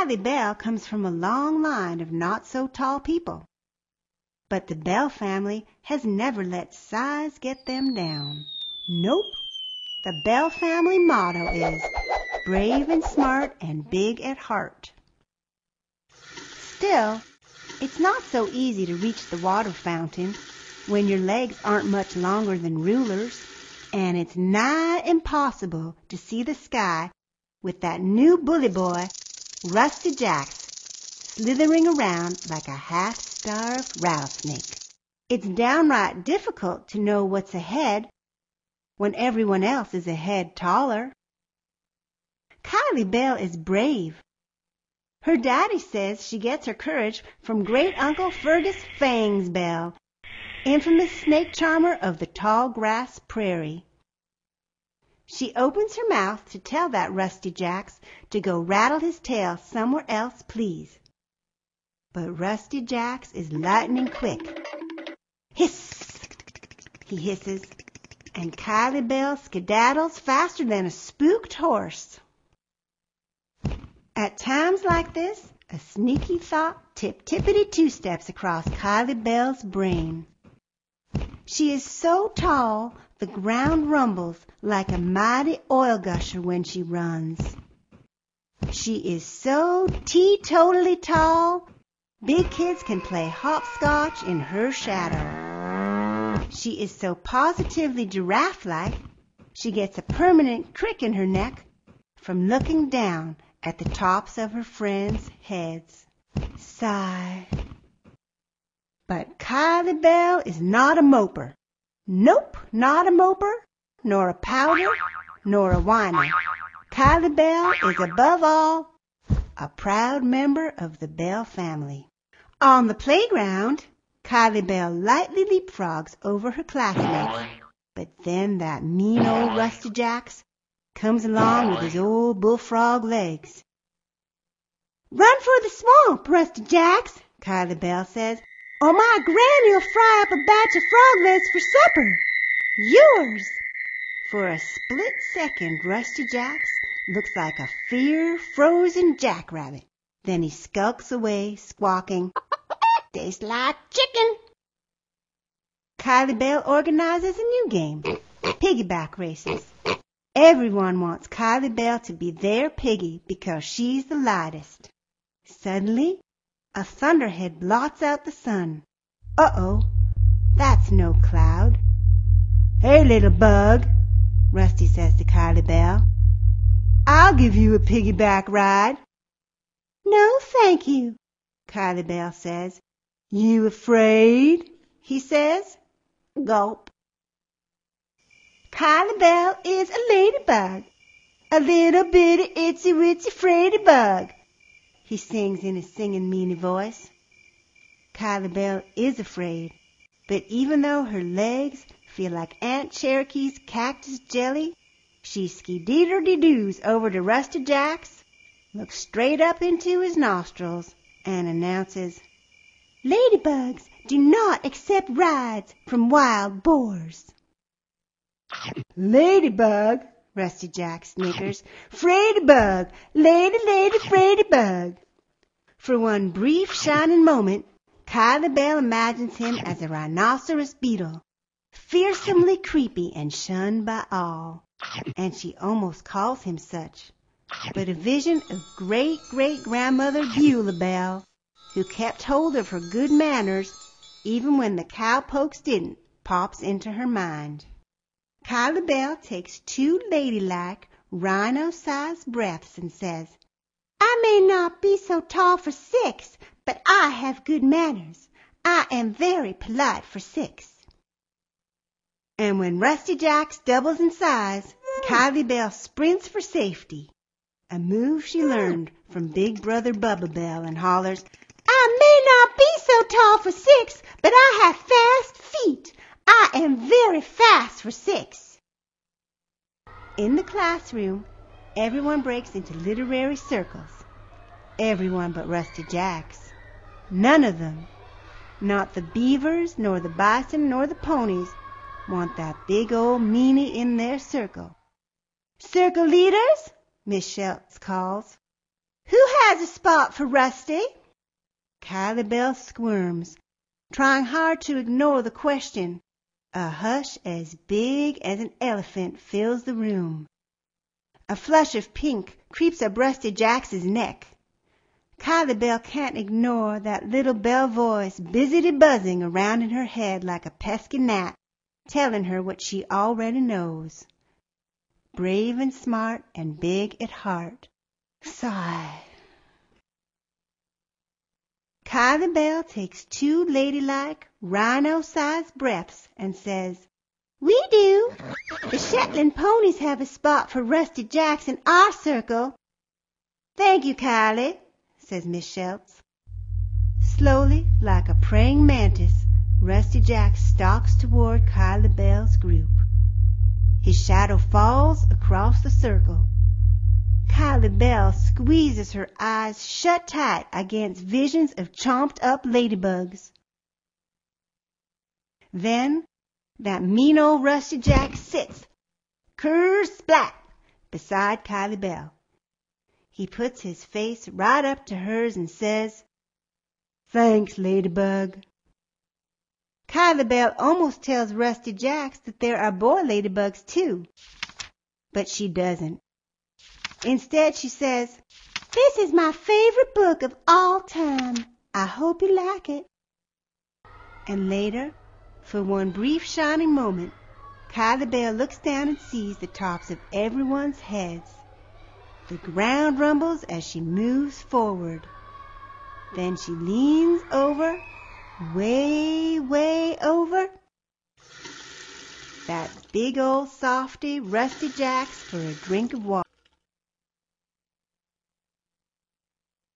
Kylie Bell comes from a long line of not-so-tall people. But the Bell family has never let size get them down. Nope. The Bell family motto is brave and smart and big at heart. Still, it's not so easy to reach the water fountain when your legs aren't much longer than rulers, and it's nigh impossible to see the sky with that new bully boy, Rusty Jacks, slithering around like a half-starved rattlesnake. It's downright difficult to know what's ahead when everyone else is a head taller. Kylie Bell is brave. Her daddy says she gets her courage from Great Uncle Fergus Fangs Bell, infamous snake charmer of the tall grass prairie. She opens her mouth to tell that Rusty Jacks to go rattle his tail somewhere else, please. But Rusty Jacks is lightning quick. Hiss! He hisses, and Kylie Bell skedaddles faster than a spooked horse. At times like this, a sneaky thought tip-tippity-two-steps across Kylie Bell's brain. She is so tall, the ground rumbles like a mighty oil gusher when she runs. She is so teetotally tall, big kids can play hopscotch in her shadow. She is so positively giraffe-like, she gets a permanent crick in her neck from looking down at the tops of her friends' heads. Sigh. But Kylie Bell is not a moper. Nope, not a moper, nor a pouter, nor a whiner. Kylie Bell is above all a proud member of the Bell family. On the playground, Kylie Bell lightly leapfrogs over her classmates, but then that mean old Rusty Jacks comes along with his old bullfrog legs. "Run for the swamp, Rusty Jacks," Kylie Bell says, "or my granny'll fry up a batch of frog legs for supper. Yours!" For a split second, Rusty Jacks looks like a fear-frozen jackrabbit. Then he skulks away, squawking, "Tastes like chicken." Kylie Bell organizes a new game, piggyback races. Everyone wants Kylie Bell to be their piggy because she's the lightest. Suddenly, a thunderhead blots out the sun. Uh-oh, that's no cloud. "Hey, little bug," Rusty says to Kylie Bell, "I'll give you a piggyback ride." "No, thank you," Kylie Bell says. "You afraid?" he says. Gulp. Kylie Bell is a ladybug, a little bitty itsy-witsy fraidy bug, he sings in his singing meanie voice. Kylie Bell is afraid, but even though her legs feel like Aunt Cherokee's cactus jelly, she ski-dee-der-dee-doos over to Rusty Jacks, looks straight up into his nostrils, and announces, "Ladybugs do not accept rides from wild boars." "Ladybug," Rusty Jack snickers. "Fraidy bug, lady, fraidy bug." For one brief shining moment, Kylie Bell imagines him as a rhinoceros beetle, fearsomely creepy and shunned by all, and she almost calls him such. But a vision of great-great-grandmother Beulah Bell, who kept hold of her good manners even when the cowpokes didn't, pops into her mind. Kylie Bell takes 2 ladylike, rhino-sized breaths and says, "I may not be so tall for 6, but I have good manners. I am very polite for 6. And when Rusty Jacks doubles in size, Kylie Bell sprints for safety, a move she learned from Big Brother Bubba Bell, and hollers, "I may not be so tall for 6, but I have fast feet. I am very fast for 6. In the classroom, everyone breaks into literary circles. Everyone but Rusty Jacks. None of them, not the beavers, nor the bison, nor the ponies, want that big old meanie in their circle. "Circle leaders," Miss Schultz calls. "Who has a spot for Rusty." Kylie Bell squirms, trying hard to ignore the question. A hush as big as an elephant fills the room. A flush of pink creeps up Rusty Jack's neck. Kylie Bell can't ignore that little bell voice busy buzzing around in her head like a pesky gnat, telling her what she already knows. Brave and smart and big at heart. Sigh. Kylie Bell takes 2 ladylike, rhino-sized breaths and says, "We do. The Shetland ponies have a spot for Rusty Jacks in our circle." "Thank you, Kylie," says Miss Schultz. Slowly, like a praying mantis, Rusty Jack stalks toward Kylie Bell's group. His shadow falls across the circle. Kylie Bell squeezes her eyes shut tight against visions of chomped-up ladybugs. Then that mean old Rusty Jack sits, ker-splat, beside Kylie Bell. He puts his face right up to hers and says, "Thanks, ladybug." Kylie Bell almost tells Rusty Jack that there are boy ladybugs too, but she doesn't. Instead, she says, "This is my favorite book of all time. I hope you like it." And later, for one brief shining moment, Kylie Bell looks down and sees the tops of everyone's heads. The ground rumbles as she moves forward. Then she leans over, way over. That big old softy Rusty Jack's for a drink of water.